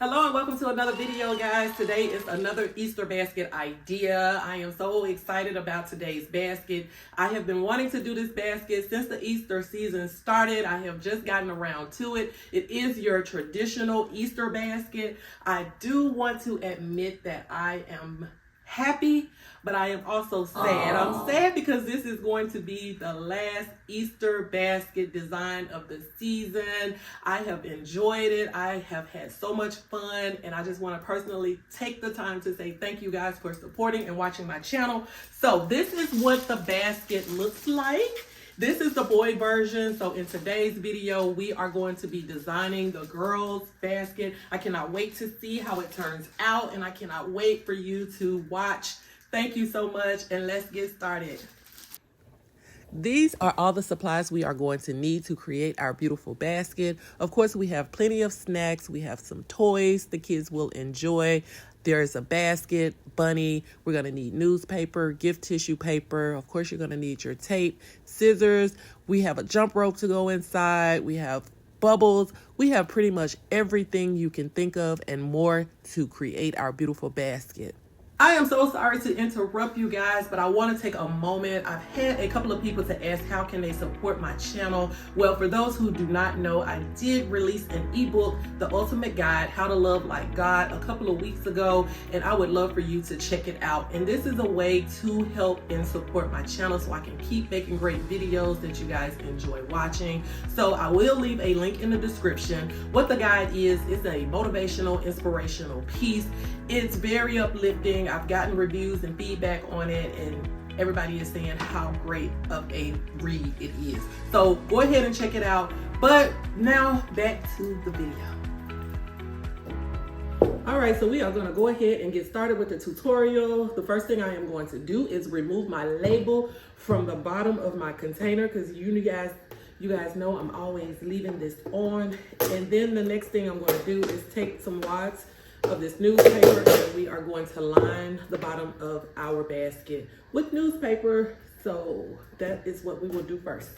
Hello and welcome to another video, guys. Today is another Easter basket idea. I am so excited about today's basket. I have been wanting to do this basket since the Easter season started. I have just gotten around to it. It is your traditional Easter basket. I do want to admit that I am happy, but I am also sad. I'm sad because this is going to be the last Easter basket design of the season. I have enjoyed it. I have had so much fun, and I just want to personally take the time to say thank you guys for supporting and watching my channel. So this is what the basket looks like. This is the boy version. So in today's video, we are going to be designing the girls basket. I cannot wait to see how it turns out, and I cannot wait for you to watch. Thank you so much, and let's get started. These are all the supplies we are going to need to create our beautiful basket. Of course, we have plenty of snacks. We have some toys the kids will enjoy. There's a basket, bunny. We're going to need newspaper, gift tissue paper. Of course, you're going to need your tape, scissors. We have a jump rope to go inside. We have bubbles. We have pretty much everything you can think of and more to create our beautiful basket. I am so sorry to interrupt you guys, but I want to take a moment. I've had a couple of people to ask how can they support my channel. Well, for those who do not know, I did release an ebook, The Ultimate Guide, How to Love Like God, a couple of weeks ago, and I would love for you to check it out. And this is a way to help and support my channel so I can keep making great videos that you guys enjoy watching. So I will leave a link in the description. What the guide is a motivational, inspirational piece. It's very uplifting. I've gotten reviews and feedback on it, and everybody is saying how great of a read it is. So go ahead and check it out. But now back to the video. All right, so we are going to go ahead and get started with the tutorial. The first thing I am going to do is remove my label from the bottom of my container, because you guys know I'm always leaving this on. And then the next thing I'm going to do is take some wads of this newspaper, and we are going to line the bottom of our basket with newspaper. So that is what we will do first.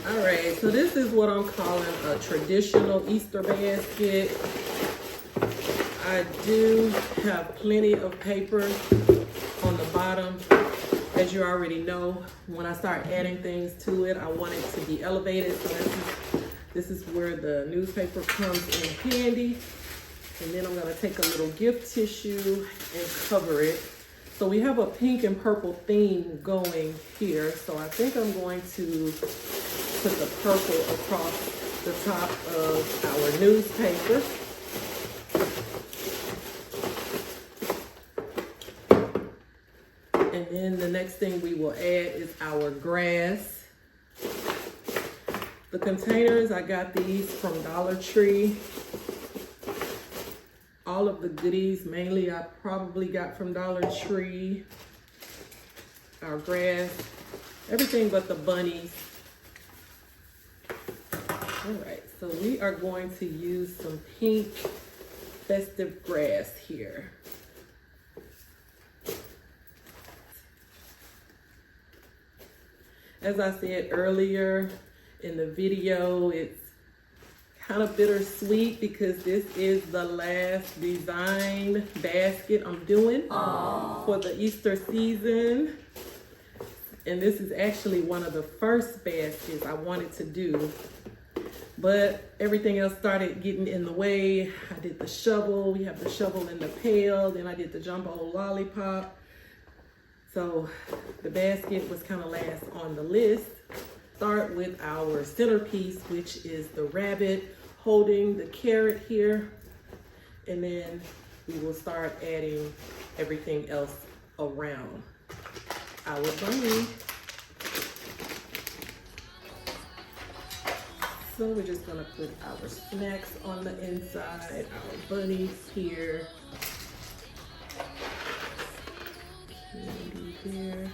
All right, so this is what I'm calling a traditional Easter basket. I do have plenty of paper on the bottom. As you already know, when I start adding things to it, I want it to be elevated. So this is where the newspaper comes in handy. And then I'm gonna take a little gift tissue and cover it. So we have a pink and purple theme going here. So I think I'm going to put the purple across the top of our newspaper. And then the next thing we will add is our grass. The containers, I got these from Dollar Tree. All of the goodies, mainly I probably got from Dollar Tree. Our grass, everything but the bunnies. All right, so we are going to use some pink festive grass here. As I said earlier in the video, it's kind of bittersweet because this is the last design basket I'm doing for the Easter season. And this is actually one of the first baskets I wanted to do, but everything else started getting in the way. I did the shovel, we have the shovel in the pail, then I did the jumbo lollipop. So the basket was kind of last on the list. Start with our centerpiece, which is the rabbit holding the carrot here. And then we will start adding everything else around our bunny. So we're just gonna put our snacks on the inside, our bunnies here. Candy here.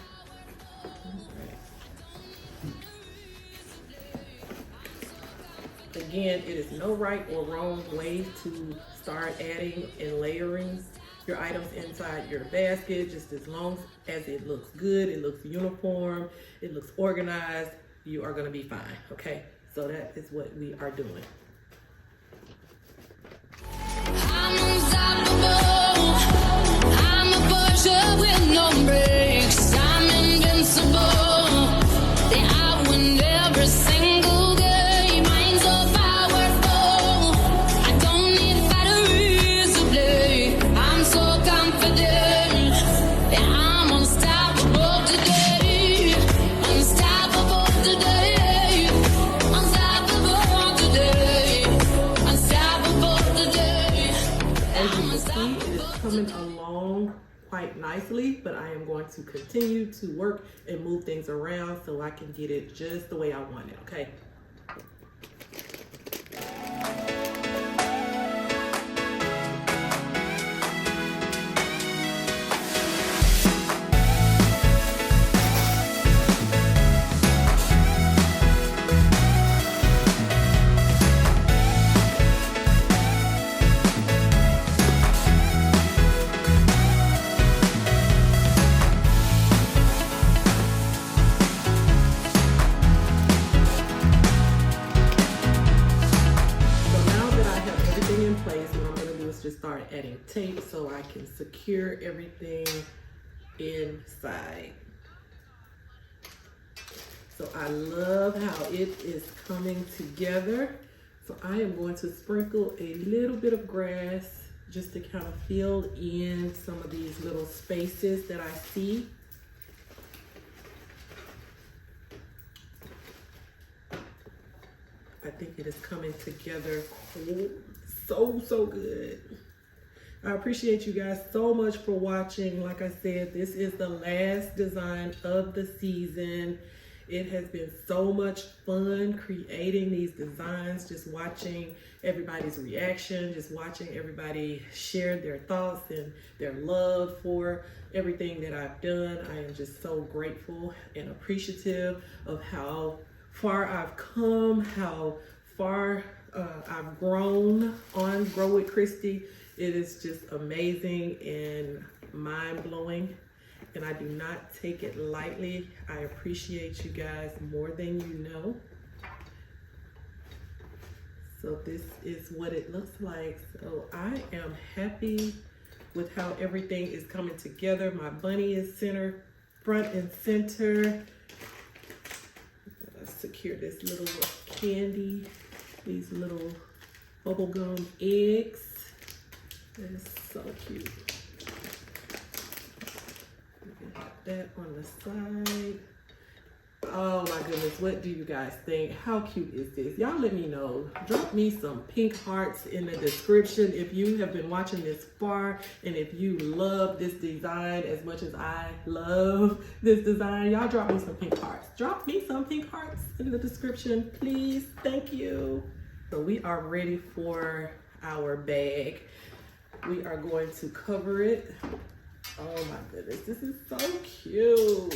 Again, it is no right or wrong way to start adding and layering your items inside your basket, just as long as it looks good, it looks uniform, it looks organized, you are gonna be fine, okay? So that is what we are doing. I'm unstoppable. I'm a Porsche with no brakes. I'm invincible. Yeah, I win every single game. I'm so powerful. I don't need batteries to play. I'm so confident. Yeah, I'm unstoppable today. Unstoppable today. Unstoppable today. Unstoppable today. As you can see, it is coming along quite nicely, but I am going to continue to work and move things around so I can get it just the way I want it, okay? Just start adding tape so I can secure everything inside. So I love how it is coming together. So I am going to sprinkle a little bit of grass just to kind of fill in some of these little spaces that I see. I think it is coming together so good. I appreciate you guys so much for watching. Like I said, this is the last design of the season. It has been so much fun creating these designs, just watching everybody's reaction, just watching everybody share their thoughts and their love for everything that I've done. I am just so grateful and appreciative of how far I've come, how far I've grown on Grow with Christy. It is just amazing and mind-blowing, and I do not take it lightly. I appreciate you guys more than you know. So this is what it looks like. So I am happy with how everything is coming together. My bunny is front and center. Secure this little candy, these little bubblegum eggs. That is so cute. We can have that on the side. Oh my goodness, what do you guys think? How cute is this? Y'all let me know. Drop me some pink hearts in the description if you have been watching this far, and if you love this design as much as I love this design. Y'all drop me some pink hearts. Drop me some pink hearts in the description, please. Thank you. So we are ready for our bag. We are going to cover it. Oh my goodness, this is so cute.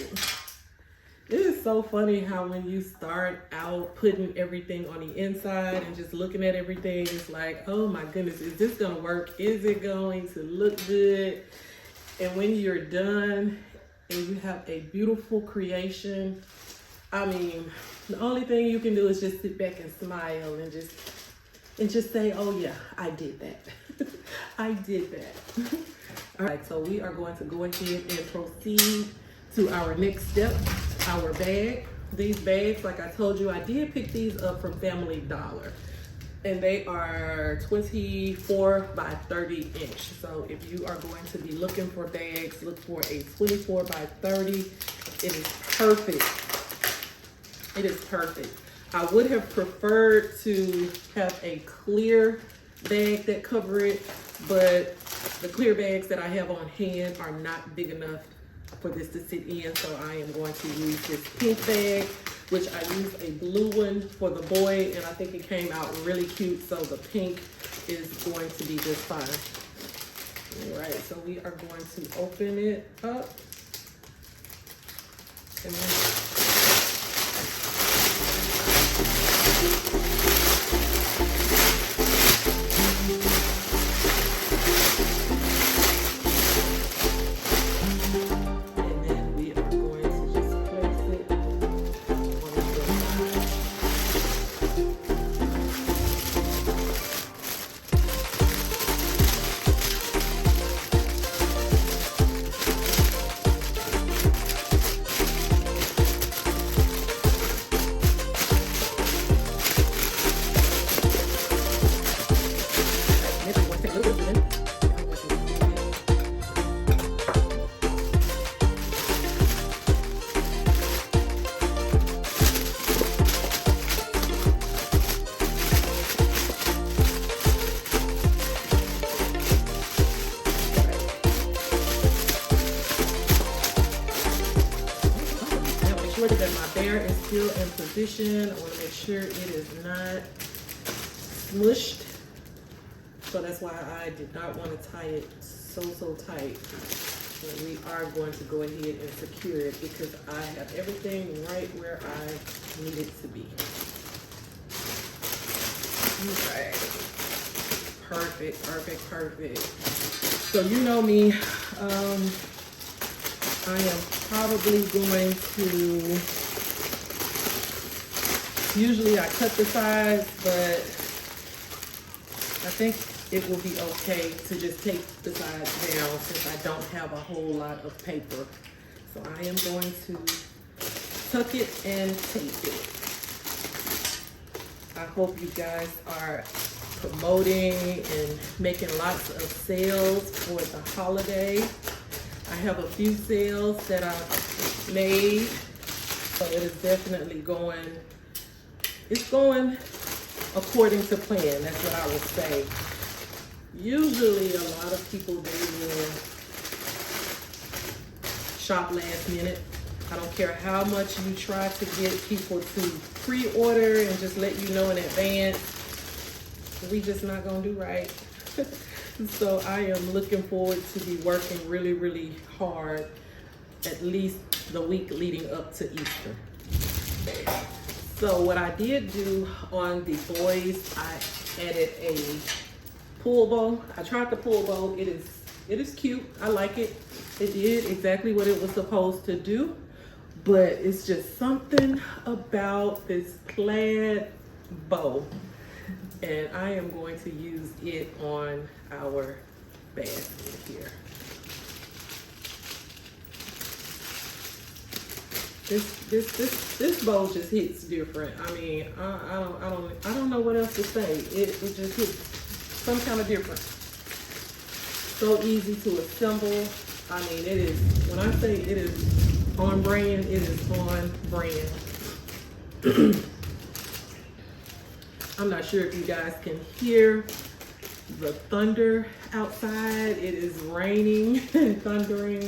It is so funny how when you start out putting everything on the inside and just looking at everything, it's like, oh my goodness, is this gonna work? Is it going to look good? And when you're done and you have a beautiful creation, I mean, the only thing you can do is just sit back and smile and just say, oh yeah, I did that. I did that. All right, so we are going to go ahead and proceed to our next step, our bag. These bags, like I told you, I did pick these up from Family Dollar, and they are 24 by 30 inch. So if you are going to be looking for bags, look for a 24 by 30. It is perfect. It is perfect. I would have preferred to have a clear bag that cover it, but the clear bags that I have on hand are not big enough for this to sit in, so I am going to use this pink bag, which I used a blue one for the boy, and I think it came out really cute, so the pink is going to be just fine. All right, so we are going to open it up. And then hair is still in position. I want to make sure it is not smushed. So that's why I did not want to tie it so tight. But we are going to go ahead and secure it because I have everything right where I need it to be. Alright. Perfect. So you know me, I am probably going to, usually I cut the sides, but I think it will be okay to just take the sides down since I don't have a whole lot of paper. So I am going to tuck it and tape it. I hope you guys are promoting and making lots of sales for the holiday. I have a few sales that I've made, so it is definitely going, it's going according to plan. That's what I would say. Usually a lot of people, they will shop last minute. I don't care how much you try to get people to pre-order and just let you know in advance. We just not gonna do right. So I am looking forward to be working really hard, at least the week leading up to Easter. So what I did do on the boys, I added a pull bow. I tried the pull bow. It is cute. I like it. It did exactly what it was supposed to do, but it's just something about this plaid bow, and I am going to use it on our basket here. This bow just hits different. I mean, I don't know what else to say. It just hits some kind of different. So easy to assemble. I mean, it is, when I say it is on brand, it is on brand. I'm not sure if you guys can hear the thunder outside. It is raining and thundering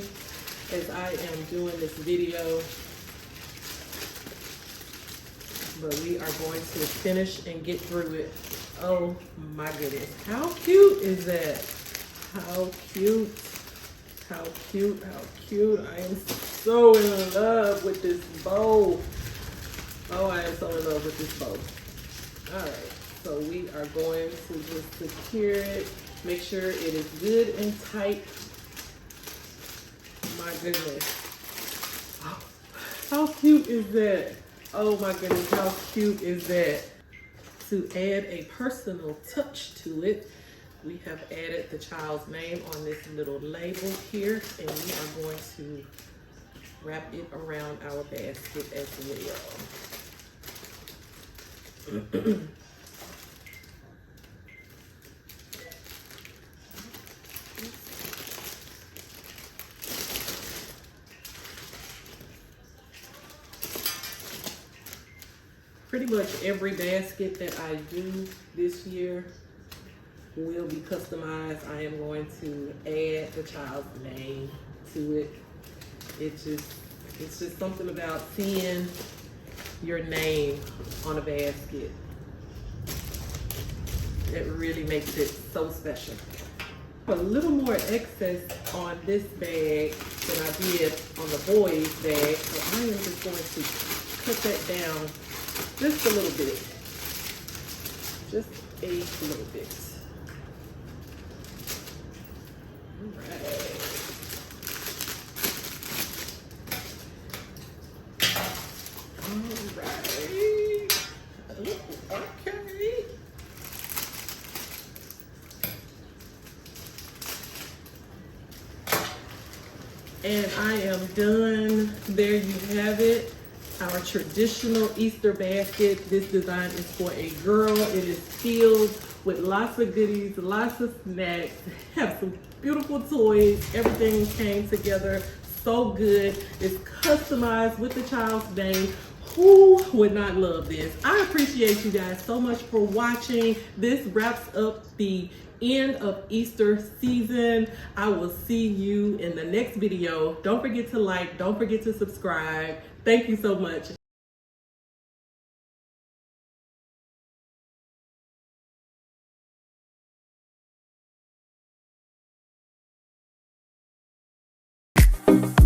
as I am doing this video. But we are going to finish and get through it. Oh my goodness. How cute is that? How cute. How cute. How cute. I am so in love with this bow. Oh, I am so in love with this bow. Alright, so we are going to just secure it. Make sure it is good and tight. My goodness. Oh, how cute is that? Oh my goodness, how cute is that? To add a personal touch to it, we have added the child's name on this little label here, and we are going to wrap it around our basket as well. Pretty much every basket that I do this year will be customized. I am going to add the child's name to it. It's just something about seeing your name on a basket that really makes it so special. A little more excess on this bag than I did on the boys' bag, so I am just going to cut that down just a little bit. Just a little bit. Alright. Okay. And I am done. There you have it. Our traditional Easter basket. This design is for a girl. It is filled with lots of goodies, lots of snacks, have some beautiful toys. Everything came together so good. It's customized with the child's name. Who would not love this? I appreciate you guys so much for watching. This wraps up the end of Easter season. I will see you in the next video. Don't forget to like, don't forget to subscribe. Thank you so much. Bye.